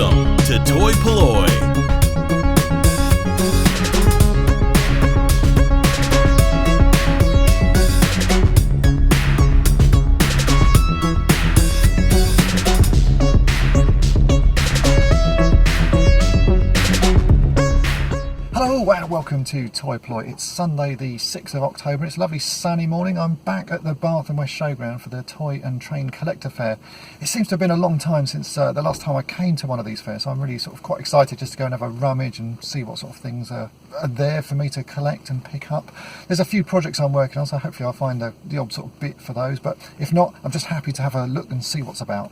Welcome to Toy-polloi. Hello and welcome to Toy-polloi. It's Sunday the 6th of October. It's a lovely sunny morning. I'm back at the Bath and West Showground for the Toy and Train Collector Fair. It seems to have been a long time since the last time I came to one of these fairs, so I'm really sort of quite excited just to go and have a rummage and see what sort of things are there for me to collect and pick up. There's a few projects I'm working on, so hopefully I'll find the odd sort of bit for those, but if not, I'm just happy to have a look and see what's about.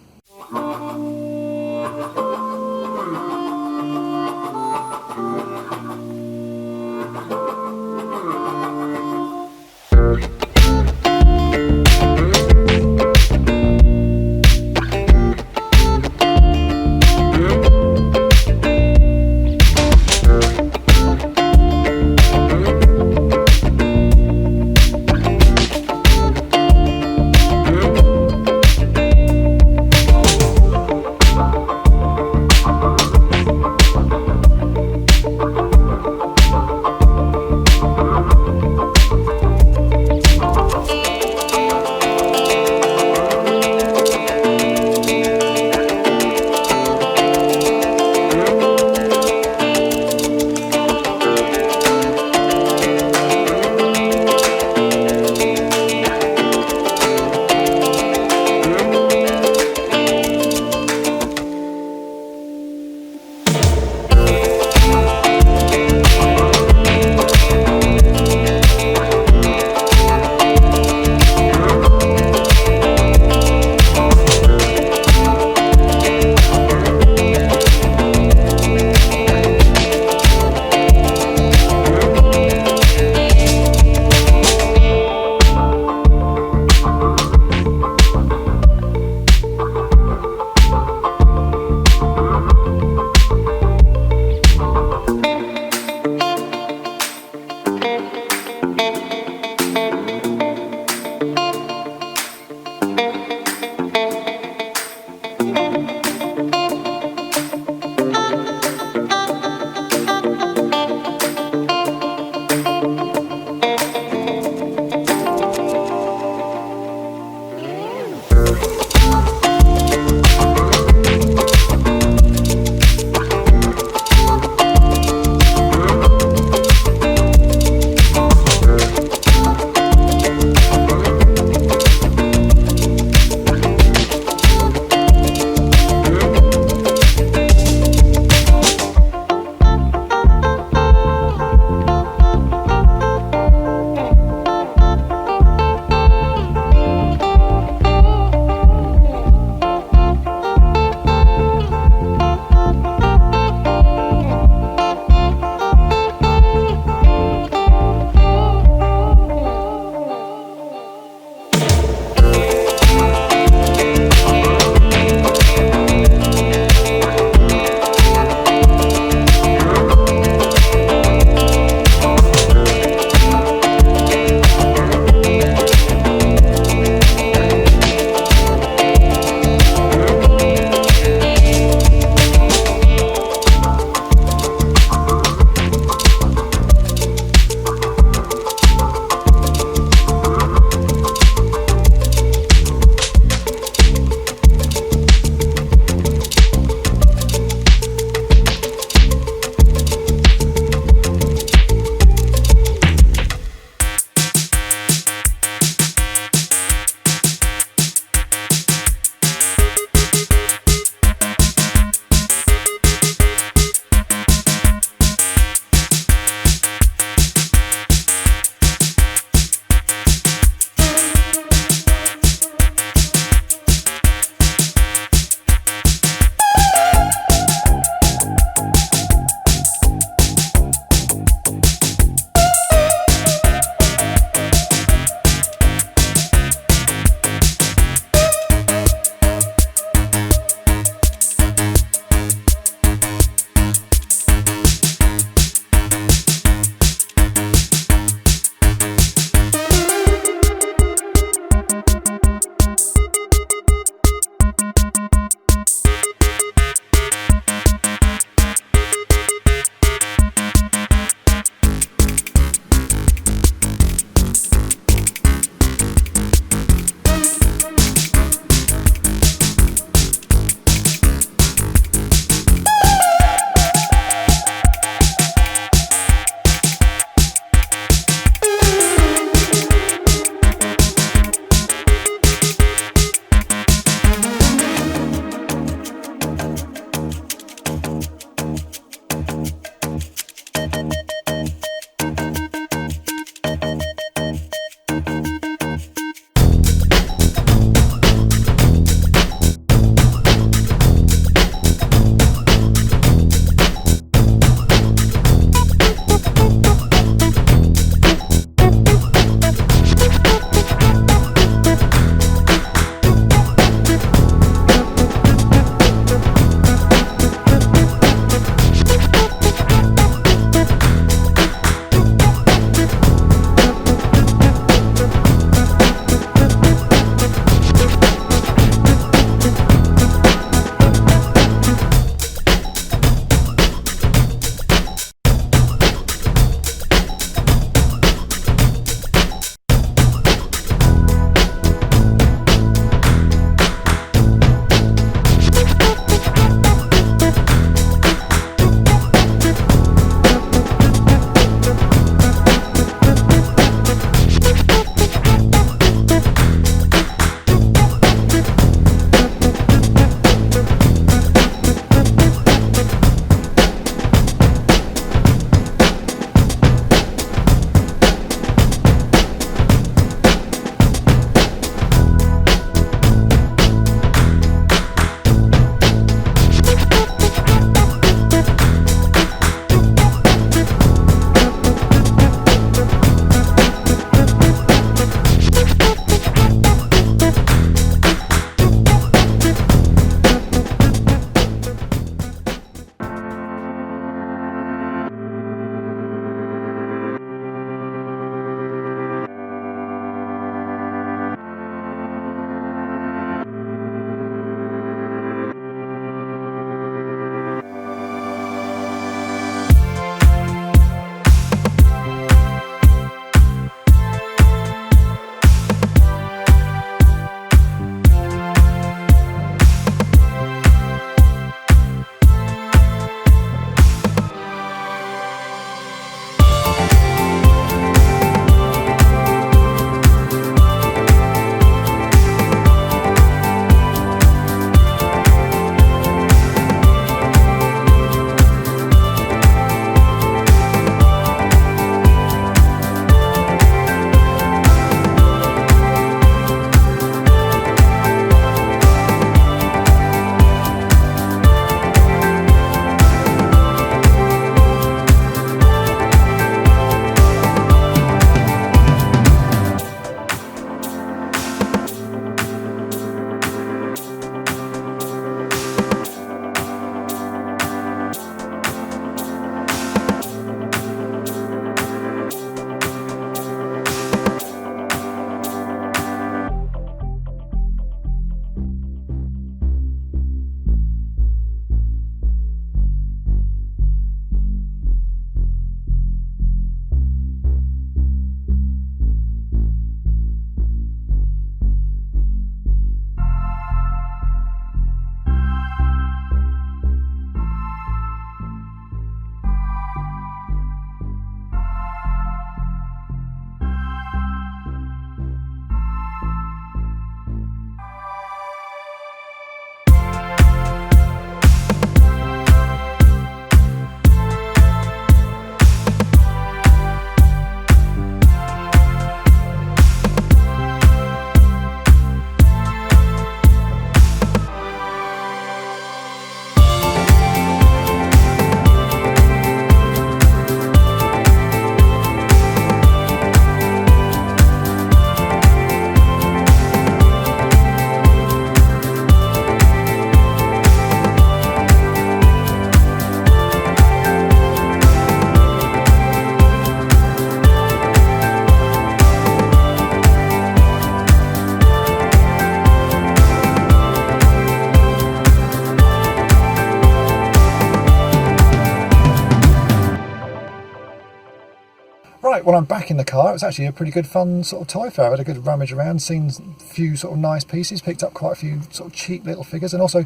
Right, well, I'm back in the car. It was actually a pretty good fun sort of toy fair. I had a good rummage around, seen a few sort of nice pieces, picked up quite a few sort of cheap little figures, and also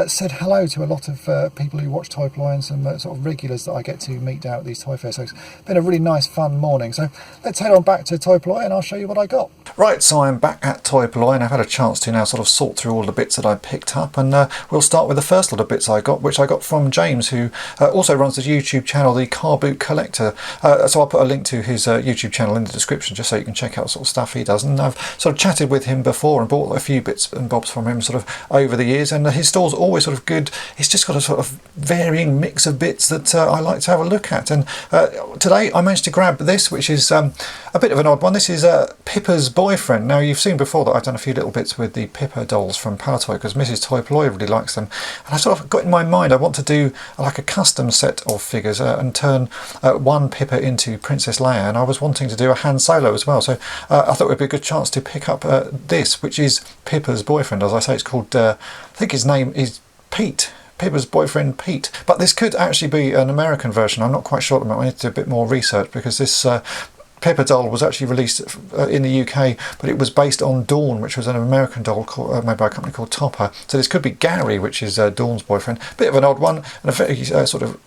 said hello to a lot of people who watch toy-polloi and some sort of regulars that I get to meet down at these toy fairs. So it's been a really nice fun morning. So let's head on back to toy-polloi and I'll show you what I got. Right, so I'm back at toy-polloi and I've had a chance to now sort of sort through all the bits that I picked up, and we'll start with the first lot of bits I got, which I got from James, who also runs the YouTube channel, the Car Boot Collector. So I'll put a link to his YouTube channel in the description just so you can check out sort of stuff he does. And I've sort of chatted with him before and bought a few bits and bobs from him sort of over the years, and his store's always sort of good. He's just got a sort of varying mix of bits that I like to have a look at. And today I managed to grab this, which is a bit of an odd one. This is Pippa's boyfriend. Now, you've seen before that I've done a few little bits with the Pippa dolls from Palatoy because Mrs. Toy-polloi really likes them, and I sort of got in my mind I want to do like a custom set of figures and turn one Pippa into Princess Leia, and I was wanting to do a Han Solo as well, so I thought it would be a good chance to pick up this, which is Pippa's boyfriend. As I say, it's called I think his name is Pete. Pippa's boyfriend Pete, but this could actually be an American version. I'm not quite sure about it. I need to do a bit more research because this Pippa doll was actually released in the UK, but it was based on Dawn, which was an American doll made by a company called Topper. So this could be Gary, which is Dawn's boyfriend. Bit of an odd one, and a very sort of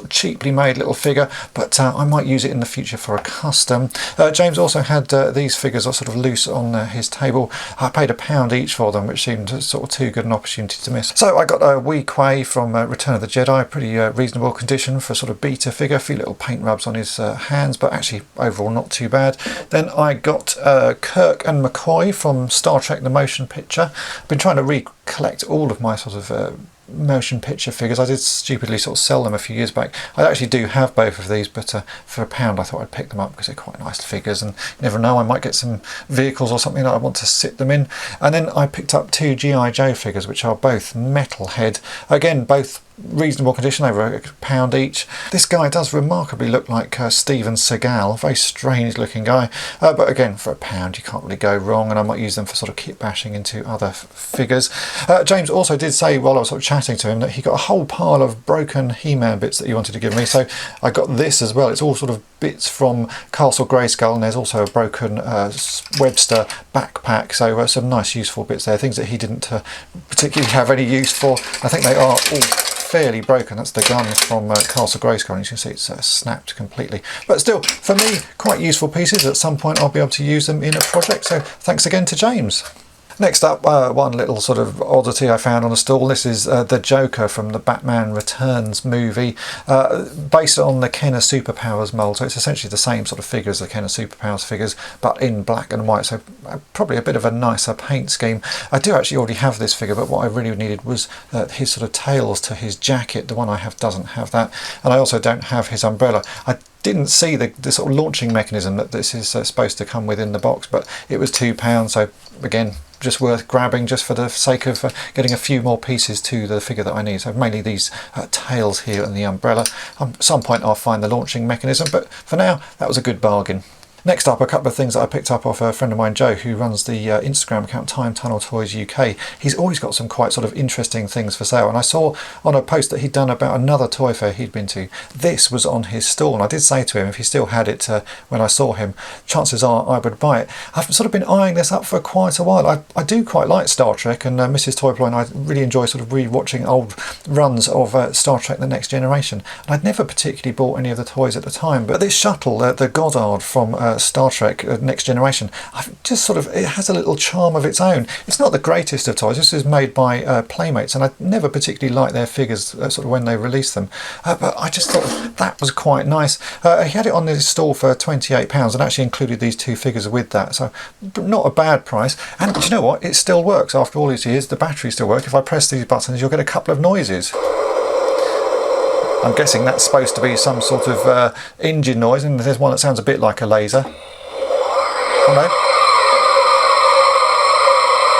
cheaply made little figure, but I might use it in the future for a custom. James also had these figures are sort of loose on his table. I paid £1 each for them, which seemed sort of too good an opportunity to miss. So I got a wee Quay from Return of the Jedi, pretty reasonable condition for a sort of beta figure, a few little paint rubs on his hands, but actually overall not too bad. Then I got Kirk and McCoy from Star Trek The Motion Picture. I've been trying to recollect all of my sort of motion picture figures. I did stupidly sort of sell them a few years back. I actually do have both of these, but for £1 I thought I'd pick them up because they're quite nice figures, and you never know, I might get some vehicles or something that I want to sit them in. And then I picked up two G.I. Joe figures, which are both Metalhead. Again, both reasonable condition, over £1 each. This guy does remarkably look like Steven Seagal, very strange looking guy, but again, for £1 you can't really go wrong, and I might use them for sort of kit bashing into other figures. James also did say while I was sort of chatting to him that he got a whole pile of broken He-Man bits that he wanted to give me, so I got this as well. It's all sort of bits from Castle Grayskull, and there's also a broken Webster backpack, so some nice useful bits there, things that he didn't particularly have any use for. I think they are all fairly broken. That's the gun from Castle Grayskull, and you can see it's snapped completely, but still, for me, quite useful pieces. At some point I'll be able to use them in a project, so thanks again to James. Next up, one little sort of oddity I found on a stall. This is the Joker from the Batman Returns movie, based on the Kenner Superpowers mould. So it's essentially the same sort of figure as the Kenner Superpowers figures, but in black and white. So probably a bit of a nicer paint scheme. I do actually already have this figure, but what I really needed was his sort of tails to his jacket. The one I have doesn't have that, and I also don't have his umbrella. I didn't see the sort of launching mechanism that this is supposed to come with in the box, but it was £2, so again, just worth grabbing just for the sake of getting a few more pieces to the figure that I need. So mainly these tails here and the umbrella. At some point I'll find the launching mechanism, but for now that was a good bargain. Next up, a couple of things that I picked up off a friend of mine, Joe, who runs the Instagram account Time Tunnel Toys UK. He's always got some quite sort of interesting things for sale, and I saw on a post that he'd done about another toy fair he'd been to, this was on his stall, and I did say to him if he still had it when I saw him, chances are I would buy it. I've sort of been eyeing this up for quite a while. I do quite like Star Trek, and Mrs. Toy-polloi and I really enjoy sort of re-watching old runs of Star Trek The Next Generation, and I'd never particularly bought any of the toys at the time, but this shuttle, the Goddard from Star Trek Next Generation, I've just sort of, it has a little charm of its own. It's not the greatest of toys. This is made by Playmates, and I never particularly liked their figures sort of when they released them, but I just thought that was quite nice. He had it on his stall for £28 and actually included these two figures with that, so not a bad price. And do you know what, it still works after all these years. The batteries still work. If I press these buttons you'll get a couple of noises. I'm guessing that's supposed to be some sort of engine noise, and there's one that sounds a bit like a laser. Oh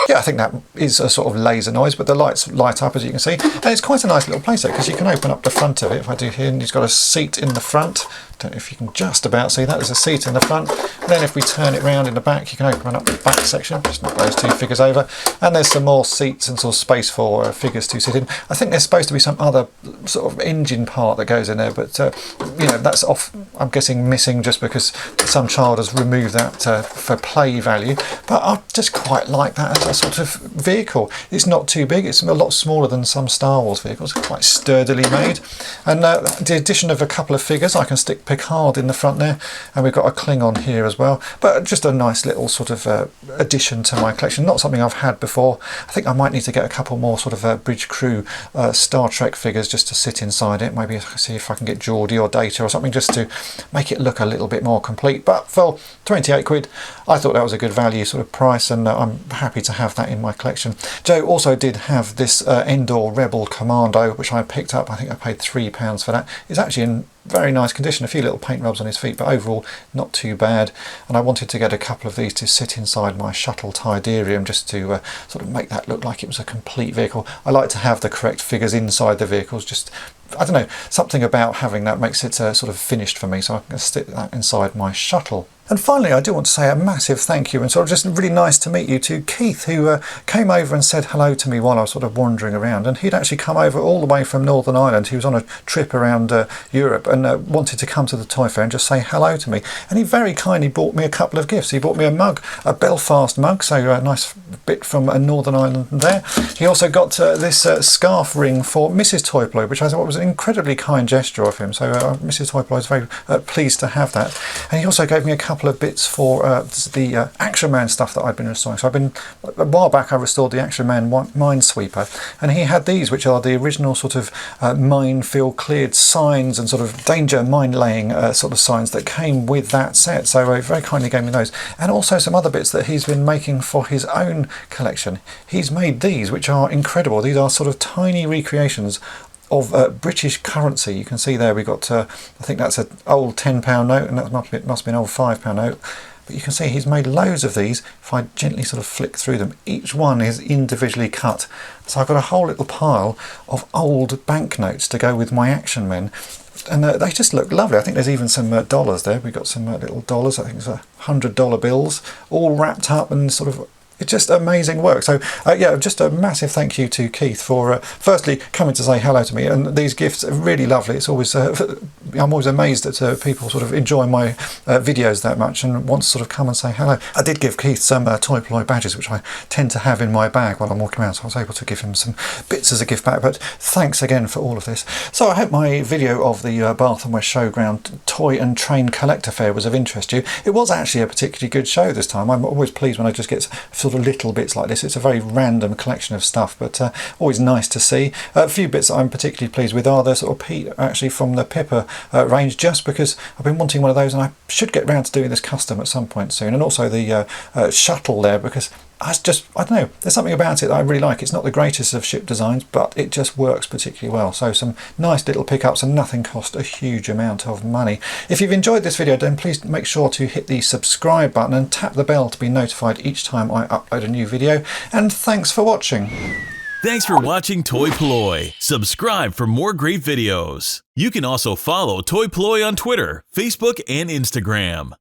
yeah, I think that is a sort of laser noise, but the lights light up, as you can see, and it's quite a nice little playset because you can open up the front of it. If I do here, and he's got a seat in the front. Don't know if you can just about see that. There's a seat in the front. And then if we turn it round in the back, you can open up the back section. Just knock those two figures over, and there's some more seats and sort of space for figures to sit in. I think there's supposed to be some other sort of engine part that goes in there, but you know, that's off. I'm guessing missing just because some child has removed that for play value. But I just quite like that as a sort of vehicle. It's not too big. It's a lot smaller than some Star Wars vehicles. Quite sturdily made, and the addition of a couple of figures, I can stick Picard in the front there, and we've got a Klingon here as well. But just a nice little sort of addition to my collection. Not something I've had before. I think I might need to get a couple more sort of bridge crew Star Trek figures just to sit inside it. Maybe see if I can get Geordie or Data or something just to make it look a little bit more complete. But for 28 quid, I thought that was a good value sort of price, and I'm happy to have that in my collection. Joe also did have this Endor Rebel Commando, which I picked up. I think I paid £3 for that. It's actually in very nice condition, a few little paint rubs on his feet, but overall not too bad. And I wanted to get a couple of these to sit inside my shuttle Tidarium just to sort of make that look like it was a complete vehicle. I like to have the correct figures inside the vehicles, just, I don't know, something about having that makes it sort of finished for me, so I can stick that inside my shuttle. And finally, I do want to say a massive thank you, and sort of just really nice to meet you, to Keith, who came over and said hello to me while I was sort of wandering around. And he'd actually come over all the way from Northern Ireland. He was on a trip around Europe and wanted to come to the toy fair and just say hello to me. And he very kindly bought me a couple of gifts. He bought me a mug, a Belfast mug, so a nice bit from Northern Ireland there. He also got this scarf ring for Mrs. Toy-Polloi, which I thought was an incredibly kind gesture of him. So Mrs. Toy-Polloi is very pleased to have that. And he also gave me a couple of bits for the Action Man stuff that I've been restoring. So a while back I restored the Action Man Minesweeper, and he had these, which are the original sort of minefield cleared signs and sort of danger mine laying sort of signs that came with that set. So he very kindly gave me those, and also some other bits that he's been making for his own collection. He's made these, which are incredible. These are sort of tiny recreations of British currency. You can see there we got I think that's an old £10 note, and that must be an old £5 note. But you can see he's made loads of these. If I gently sort of flick through them, each one is individually cut. So I've got a whole little pile of old banknotes to go with my Action Men. And they just look lovely. I think there's even some dollars there. We've got some little dollars. I think it's $100 bills, all wrapped up and sort of, it's just amazing work. So yeah, just a massive thank you to Keith for firstly coming to say hello to me, and these gifts are really lovely. It's always I'm always amazed that people sort of enjoy my videos that much and want to sort of come and say hello. I did give Keith some toy-polloi badges, which I tend to have in my bag while I'm walking around, so I was able to give him some bits as a gift back. But thanks again for all of this. So I hope my video of the Bath and West Showground Toy and Train Collector Fair was of interest to you. It was actually a particularly good show this time. I'm always pleased when I just get sort of little bits like this. It's a very random collection of stuff, but always nice to see. A few bits that I'm particularly pleased with are the sort of Pete actually from the Pippa range, just because I've been wanting one of those and I should get round to doing this custom at some point soon. And also the shuttle there, because I don't know, there's something about it that I really like. It's not the greatest of ship designs, but it just works particularly well. So some nice little pickups, and nothing cost a huge amount of money. If you've enjoyed this video, then please make sure to hit the subscribe button and tap the bell to be notified each time I upload a new video. And thanks for watching. Thanks for watching toy-polloi. Subscribe for more great videos. You can also follow toy-polloi on Twitter, Facebook, and Instagram.